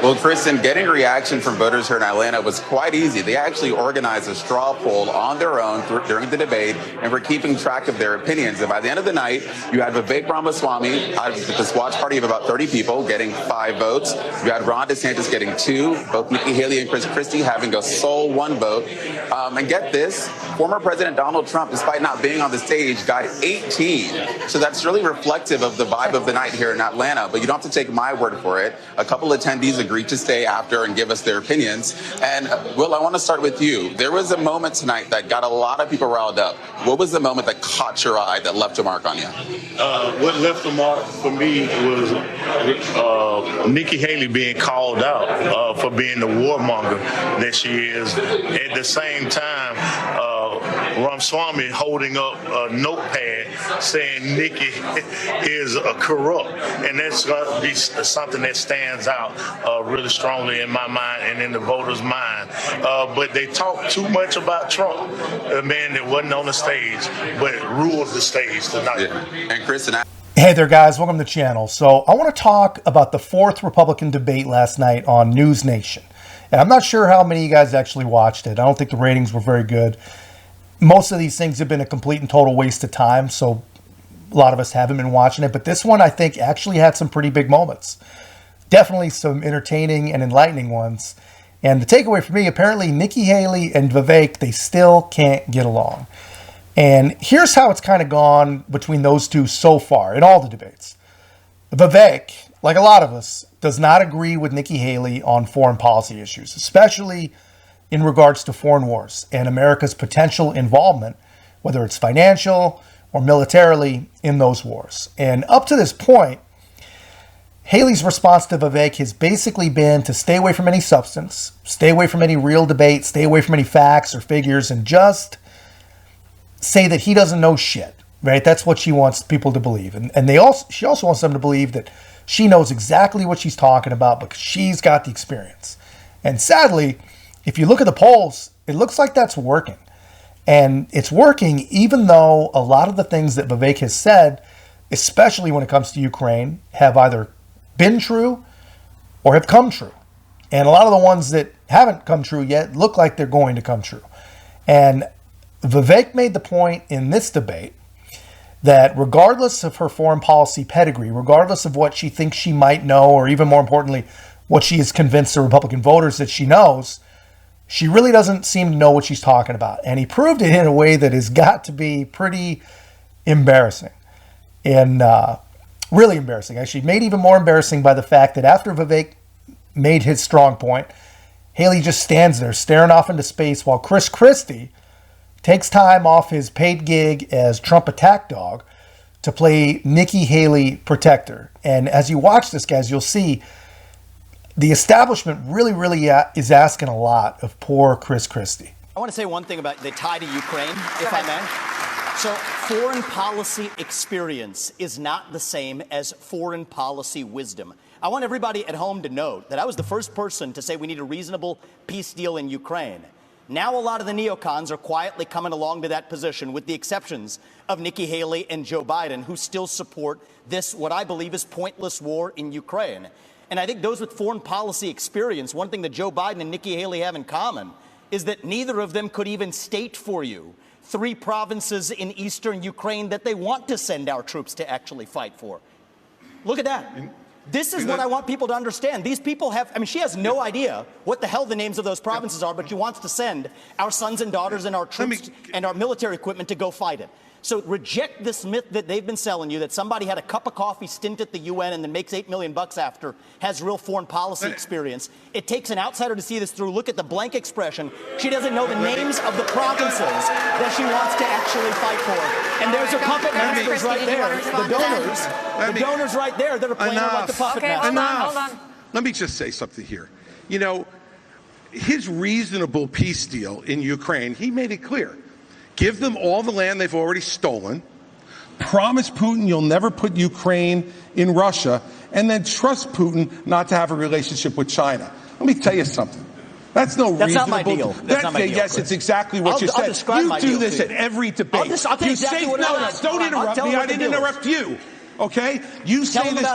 Well, Kristen, getting reaction from voters here in Atlanta was quite easy. They actually organized a straw poll on their own during the debate and were keeping track of their opinions. And by the end of the night, you had Vivek Ramaswamy out of this watch party of about 30 people getting 5 votes. You had Ron DeSantis getting 2, both Nikki Haley and Chris Christie having a sole 1 vote. And get this, former President Donald Trump, despite not being on the stage, got 18. So that's really reflective of the vibe of the night here in Atlanta. But you don't have to take my word for it. A couple attendees agreed to stay after and give us their opinions. And Will, I want to start with you. There was a moment tonight that got a lot of people riled up. What was the moment that caught your eye, that left a mark on you? What left a mark for me was Nikki Haley being called out for being the warmonger that she is. At the same time, Ramaswamy holding up a notepad saying Nikki is corrupt. And that's going to be something that stands out really strongly in my mind and in the voters' mind. But they talk too much about Trump, a man that wasn't on the stage, but ruled the stage tonight. Yeah. And Chris and I. Hey there, guys. Welcome to the channel. So I want to talk about the 4th Republican debate last night on News Nation. And I'm not sure how many of you guys actually watched it. I don't think the ratings were very good. Most of these things have been a complete and total waste of time, so a lot of us haven't been watching it. But this one, I think, actually had some pretty big moments. Definitely some entertaining and enlightening ones. And the takeaway for me, apparently Nikki Haley and Vivek, they still can't get along. And here's how it's kind of gone between those two so far in all the debates. Vivek, like a lot of us, does not agree with Nikki Haley on foreign policy issues, especially in regards to foreign wars and America's potential involvement, whether it's financial or militarily, in those wars. And up to this point, Haley's response to Vivek has basically been to stay away from any substance, stay away from any real debate, stay away from any facts or figures, and just say that he doesn't know shit, right? That's what she wants people to believe. And she also wants them to believe that she knows exactly what she's talking about because she's got the experience. And sadly, if you look at the polls, it looks like that's working. And it's working even though a lot of the things that Vivek has said, especially when it comes to Ukraine, have either been true or have come true. And a lot of the ones that haven't come true yet look like they're going to come true. And Vivek made the point in this debate that regardless of her foreign policy pedigree, regardless of what she thinks she might know, or even more importantly, what she has convinced the Republican voters that she knows, she really doesn't seem to know what she's talking about. And he proved it in a way that has got to be pretty embarrassing. And really embarrassing, actually. Made even more embarrassing by the fact that after Vivek made his strong point, Haley just stands there staring off into space while Chris Christie takes time off his paid gig as Trump attack dog to play Nikki Haley protector. And as you watch this, guys, you'll see the establishment really is asking a lot of poor Chris Christie. I want to say one thing about the tie to Ukraine, if I may. So foreign policy experience is not the same as foreign policy wisdom. I want everybody at home to note that I was the first person to say we need a reasonable peace deal in Ukraine. Now a lot of the neocons are quietly coming along to that position, with the exceptions of Nikki Haley and Joe Biden, who still support this, what I believe is pointless war in Ukraine. And I think those with foreign policy experience, one thing that Joe Biden and Nikki Haley have in common is that neither of them could even state for you 3 provinces in eastern Ukraine that they want to send our troops to actually fight for. Look at that. This is what I want people to understand. These people have, I mean, she has no idea what the hell the names of those provinces are, but she wants to send our sons and daughters and our troops and our military equipment to go fight it. So reject this myth that they've been selling you, that somebody had a cup of coffee stint at the UN and then makes $8 million after, has real foreign policy experience. It takes an outsider to see this through. Look at the blank expression. She doesn't know the names of the provinces that she wants to actually fight for. And there's her puppet masters right there, the donors right there that are playing her like the puppet masters. Hold on. Let me just say something here. You know, his reasonable peace deal in Ukraine, he made it clear. Give them all the land they've already stolen, promise Putin you'll never put Ukraine in Russia, and then trust Putin not to have a relationship with China. Let me tell you something. That's no reasonable. That's not my deal. That's not my deal. Yes, it's exactly what you said. You do this at every debate. I'll tell you exactly what it is. Don't interrupt me. I didn't interrupt you. Okay? You say this.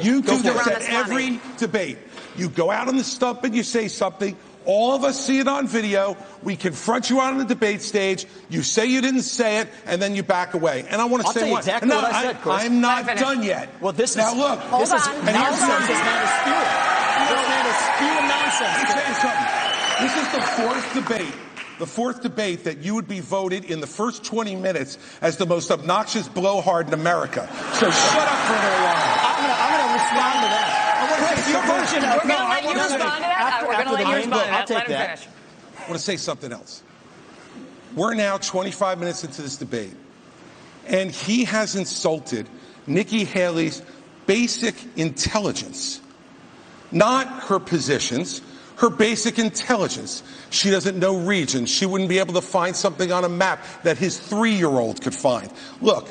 You do this at every debate. You go out on the stump and you say something. All of us see it on video. We confront you out on the debate stage. You say you didn't say it, and then you back away. And I want to say exactly what I said, Chris. I'm not done yet. Well, this now is look. This is and nonsense. This man is spewing. This man is spewing nonsense. Let me tell you something. This is the fourth debate that you would be voted in the first 20 minutes as the most obnoxious blowhard in America. So shut up for a little while. I'm going to respond to that. We're going to let you respond to that. We're going to let you respond to that. I'll take Let him that. finish. I want to say something else. We're now 25 minutes into this debate, and he has insulted Nikki Haley's basic intelligence, not her positions, her basic intelligence. She doesn't know regions. She wouldn't be able to find something on a map that his 3-year-old could find. Look,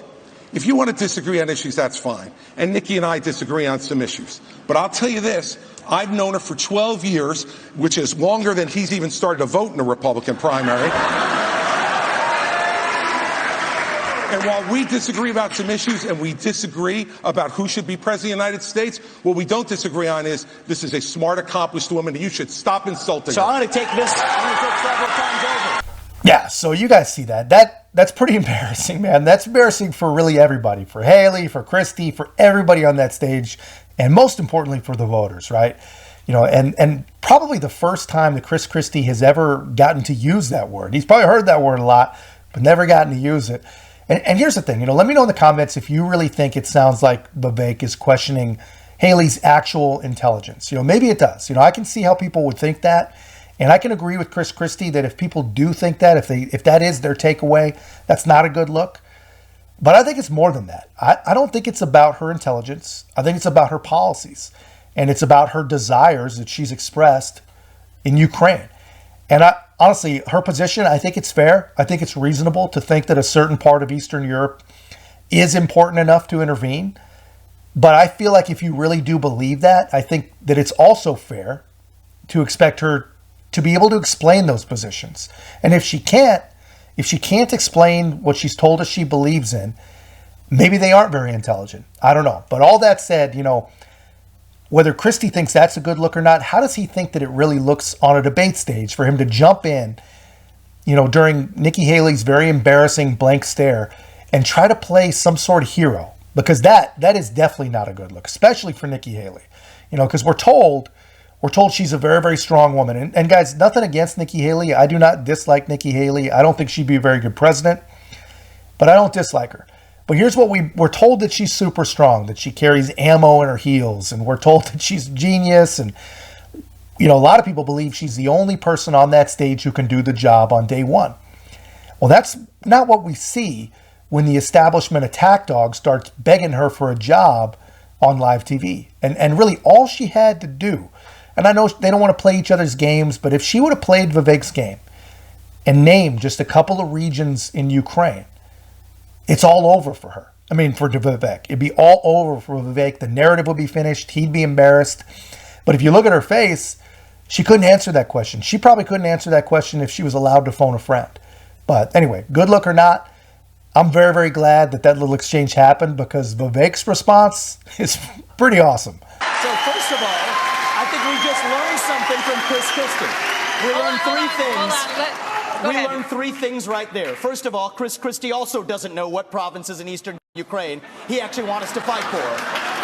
if you want to disagree on issues, that's fine. And Nikki and I disagree on some issues. But I'll tell you this, I've known her for 12 years, which is longer than he's even started to vote in a Republican primary. And while we disagree about some issues and we disagree about who should be president of the United States, what we don't disagree on is this is a smart, accomplished woman, and you should stop insulting her. So I'm going to take this. I'm going to take several times over. Yeah, so you guys see that. That's pretty embarrassing, man. That's embarrassing for really everybody. For Haley, for Christie, for everybody on that stage, and most importantly for the voters, right? You know, and probably the first time that Chris Christie has ever gotten to use that word. He's probably heard that word a lot, but never gotten to use it. And here's the thing, you know, let me know in the comments if you really think it sounds like Vivek is questioning Haley's actual intelligence. You know, maybe it does. You know, I can see how people would think that. And I can agree with Chris Christie that if people do think that, if that is their takeaway, that's not a good look. But I think it's more than that. I don't think it's about her intelligence. I think it's about her policies. And it's about her desires that she's expressed in Ukraine. And honestly, her position, I think it's fair. I think it's reasonable to think that a certain part of Eastern Europe is important enough to intervene. But I feel like if you really do believe that, I think that it's also fair to expect her to be able to explain those positions. And if she can't explain what she's told us she believes in, maybe they aren't very intelligent. I don't know. But all that said, you know, whether Christie thinks that's a good look or not, how does he think that it really looks on a debate stage for him to jump in, you know, during Nikki Haley's very embarrassing blank stare and try to play some sort of hero? Because that is definitely not a good look, especially for Nikki Haley. You know, because we're told she's a very, very strong woman. And guys, nothing against Nikki Haley. I do not dislike Nikki Haley. I don't think she'd be a very good president, but I don't dislike her. But here's what we're told, that she's super strong, that she carries ammo in her heels, and we're told that she's a genius. And, you know, a lot of people believe she's the only person on that stage who can do the job on day one. Well, that's not what we see when the establishment attack dog starts begging her for a job on live TV. And really all she had to do, and I know they don't want to play each other's games, but if she would have played Vivek's game and named just a couple of regions in Ukraine, it's all over for her. I mean, for Vivek. It'd be all over for Vivek. The narrative would be finished. He'd be embarrassed. But if you look at her face, she couldn't answer that question. She probably couldn't answer that question if she was allowed to phone a friend. But anyway, good look or not, I'm very, very glad that little exchange happened, because Vivek's response is pretty awesome. So first of all, I think we just learned something from Chris Christie. We learned three things. We learned three things right there. First of all, Chris Christie also doesn't know what provinces in eastern Ukraine he actually wants us to fight for.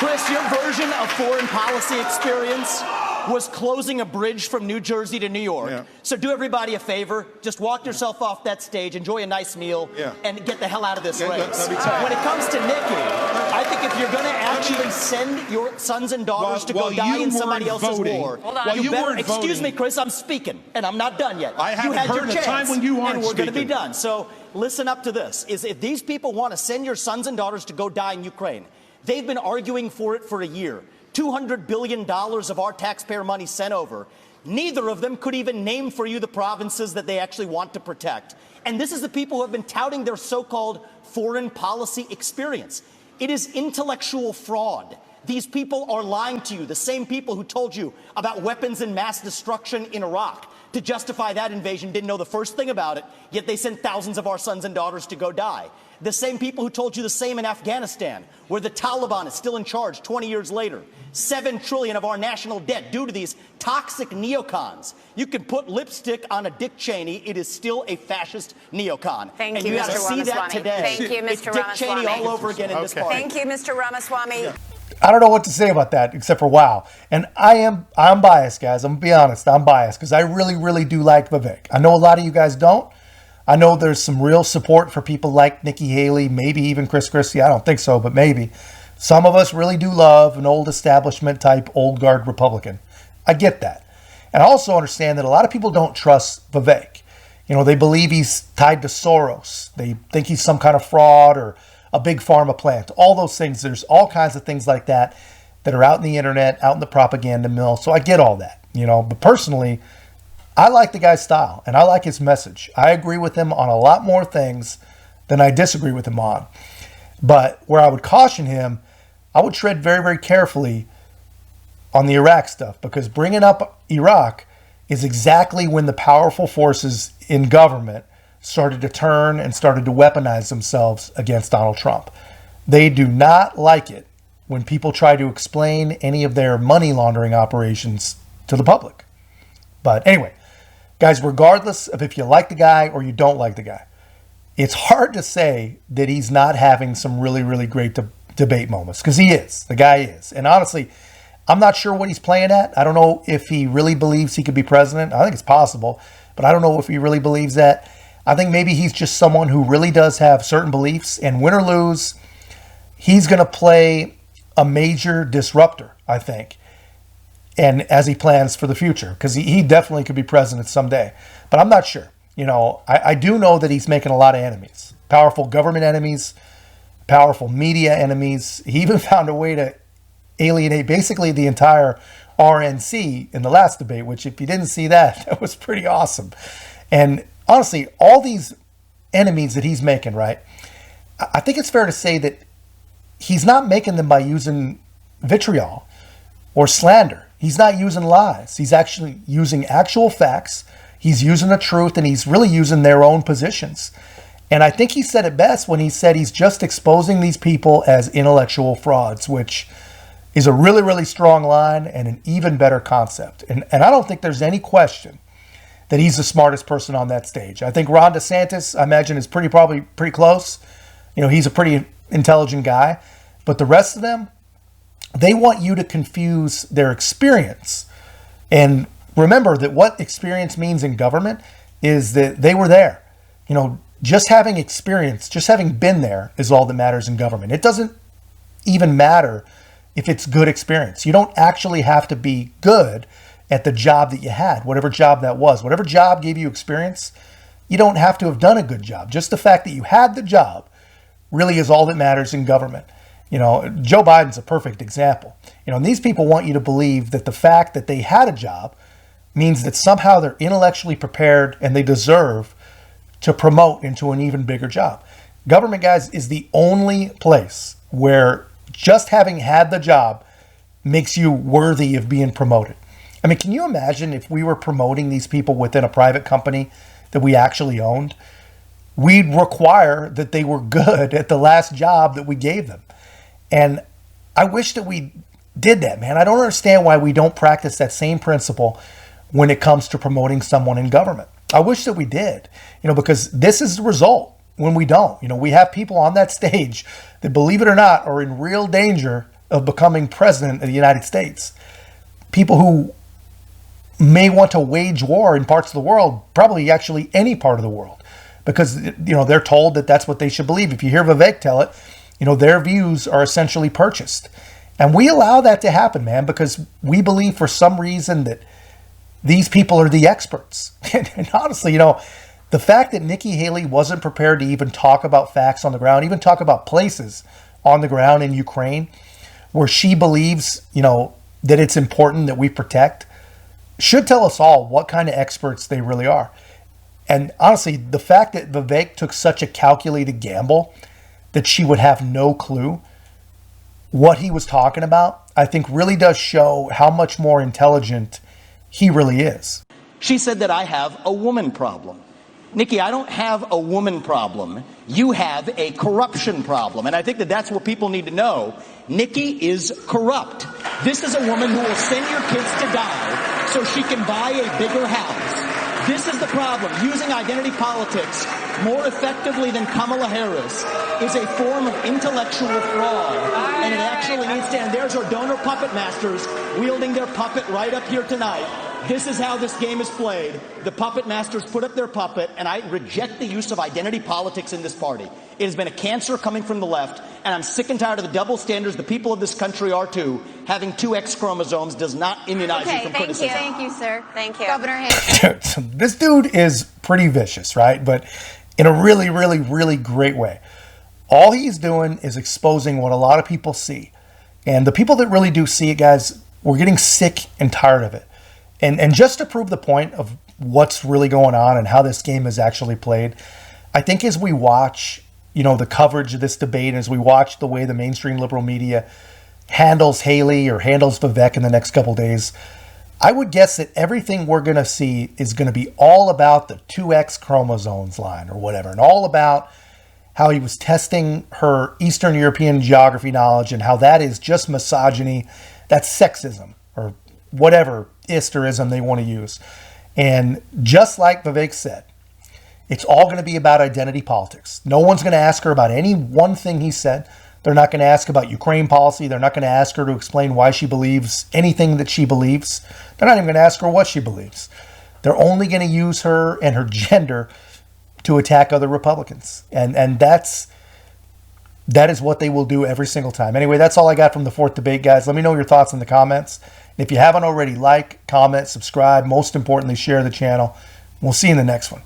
Chris, your version of foreign policy experience was closing a bridge from New Jersey to New York. Yeah. So do everybody a favor. Just walk yourself off that stage, enjoy a nice meal, and get the hell out of this race. When it comes to Nikki, I think if you're going to actually send your sons and daughters to go die in somebody else's war, you better, excuse me, Chris, I'm speaking, and I'm not done yet. I haven't heard a time when you aren't and we're going to be speaking. done. So listen up to this. If these people want to send your sons and daughters to go die in Ukraine, they've been arguing for it for a year. $200 billion of our taxpayer money sent over. Neither of them could even name for you the provinces that they actually want to protect. And this is the people who have been touting their so-called foreign policy experience. It is intellectual fraud. These people are lying to you. The same people who told you about weapons and mass destruction in Iraq to justify that invasion didn't know the first thing about it, yet they sent thousands of our sons and daughters to go die. The same people who told you the same in Afghanistan, where the Taliban is still in charge 20 years later. $7 trillion of our national debt due to these toxic neocons. You can put lipstick on a Dick Cheney, it is still a fascist neocon. Thank you, Mr. got to see that Ramaswamy. today. Thank you, Mr. It's Dick Ramaswamy. Cheney all over again in this party. Thank you, Mr. Ramaswamy. I don't know what to say about that except for wow. And I'm biased, guys. I'm gonna be honest. I'm biased because I really, really do like Vivek. I know a lot of you guys don't. I know there's some real support for people like Nikki Haley, maybe even Chris Christie. I don't think so, but maybe. Some of us really do love an old establishment type, old guard Republican. I get that. And I also understand that a lot of people don't trust Vivek. You know, they believe he's tied to Soros. They think he's some kind of fraud or a big pharma plant, all those things. There's all kinds of things like that that are out in the internet, out in the propaganda mill. So I get all that, you know, but personally, I like the guy's style and I like his message. I agree with him on a lot more things than I disagree with him on. But where I would caution him, I would tread very, very carefully on the Iraq stuff, because bringing up Iraq is exactly when the powerful forces in government started to turn and started to weaponize themselves against Donald Trump. They do not like it when people try to explain any of their money laundering operations to the public. But anyway, guys, regardless of if you like the guy or you don't like the guy, it's hard to say that he's not having some really, really great debate moments, because he is. The guy is. And honestly, I'm not sure what he's playing at. I don't know if he really believes he could be president. I think it's possible, but I don't know if he really believes that. I think maybe he's just someone who really does have certain beliefs, and win or lose, he's going to play a major disruptor, I think, and as he plans for the future, because he definitely could be president someday, but I'm not sure. You know, I do know that he's making a lot of enemies, powerful government enemies, powerful media enemies. He even found a way to alienate basically the entire RNC in the last debate, which if you didn't see that, that was pretty awesome. And honestly, all these enemies that he's making, right? I think it's fair to say that he's not making them by using vitriol or slander. He's not using lies. He's actually using actual facts. He's using the truth, and he's really using their own positions. And I think he said it best when he said he's just exposing these people as intellectual frauds, which is a really, really strong line and an even better concept. And I don't think there's any question that he's the smartest person on that stage. I think Ron DeSantis, I imagine, is probably pretty close. You know, he's a pretty intelligent guy. But the rest of them, they want you to confuse their experience. And remember that what experience means in government is that they were there. You know, just having experience, just having been there is all that matters in government. It doesn't even matter if it's good experience. You don't actually have to be good at the job that you had, whatever job that was. Whatever job gave you experience, you don't have to have done a good job. Just the fact that you had the job really is all that matters in government. You know, Joe Biden's a perfect example. You know, and these people want you to believe that the fact that they had a job means that somehow they're intellectually prepared and they deserve to promote into an even bigger job. Government, guys, is the only place where just having had the job makes you worthy of being promoted. I mean, can you imagine if we were promoting these people within a private company that we actually owned? We'd require that they were good at the last job that we gave them. And I wish that we did that, man. I don't understand why we don't practice that same principle when it comes to promoting someone in government. I wish that we did, you know, because this is the result when we don't. You know, we have people on that stage that, believe it or not, are in real danger of becoming president of the United States. People who may want to wage war in parts of the world, probably actually any part of the world, because, you know, they're told that that's what they should believe. If you hear Vivek tell it, you know, their views are essentially purchased. And we allow that to happen, man, because we believe for some reason that these people are the experts. And honestly, you know, the fact that Nikki Haley wasn't prepared to even talk about facts on the ground, even talk about places on the ground in Ukraine where she believes, you know, that it's important that we protect, should tell us all what kind of experts they really are. And honestly, the fact that Vivek took such a calculated gamble that she would have no clue what he was talking about, I think really does show how much more intelligent he really is. She said that I have a woman problem. Nikki, I don't have a woman problem. You have a corruption problem. And I think that that's what people need to know. Nikki is corrupt. This is a woman who will send your kids to die so she can buy a bigger house. This is the problem. Using identity politics more effectively than Kamala Harris is a form of intellectual fraud. And it actually needs to end. There's our donor puppet masters wielding their puppet right up here tonight. This is how this game is played. The puppet masters put up their puppet, and I reject the use of identity politics in this party. It has been a cancer coming from the left, and I'm sick and tired of the double standards. The people of this country are too. Having 2 X chromosomes does not immunize you from criticism. Thank you, sir. Thank you. Governor Hayes. This dude is pretty vicious, right? But in a really, really, really great way. All he's doing is exposing what a lot of people see. And the people that really do see it, guys, we're getting sick and tired of it. And just to prove the point of what's really going on and how this game is actually played, I think as we watch, the coverage of this debate, and as we watch the way the mainstream liberal media handles Haley or handles Vivek in the next couple days, I would guess that everything we're going to see is going to be all about the 2X chromosomes line or whatever, and all about how he was testing her Eastern European geography knowledge and how that is just misogyny, that's sexism, or whatever isterism they want to use. And just like Vivek said, it's all going to be about identity politics. No one's going to ask her about any one thing he said. They're not going to ask about Ukraine policy. They're not going to ask her to explain why she believes anything that she believes. They're not even going to ask her what she believes. They're only going to use her and her gender to attack other Republicans. And that is what they will do every single time. Anyway, that's all I got from the 4th debate, guys. Let me know your thoughts in the comments. If you haven't already, like, comment, subscribe. Most importantly, share the channel. We'll see you in the next one.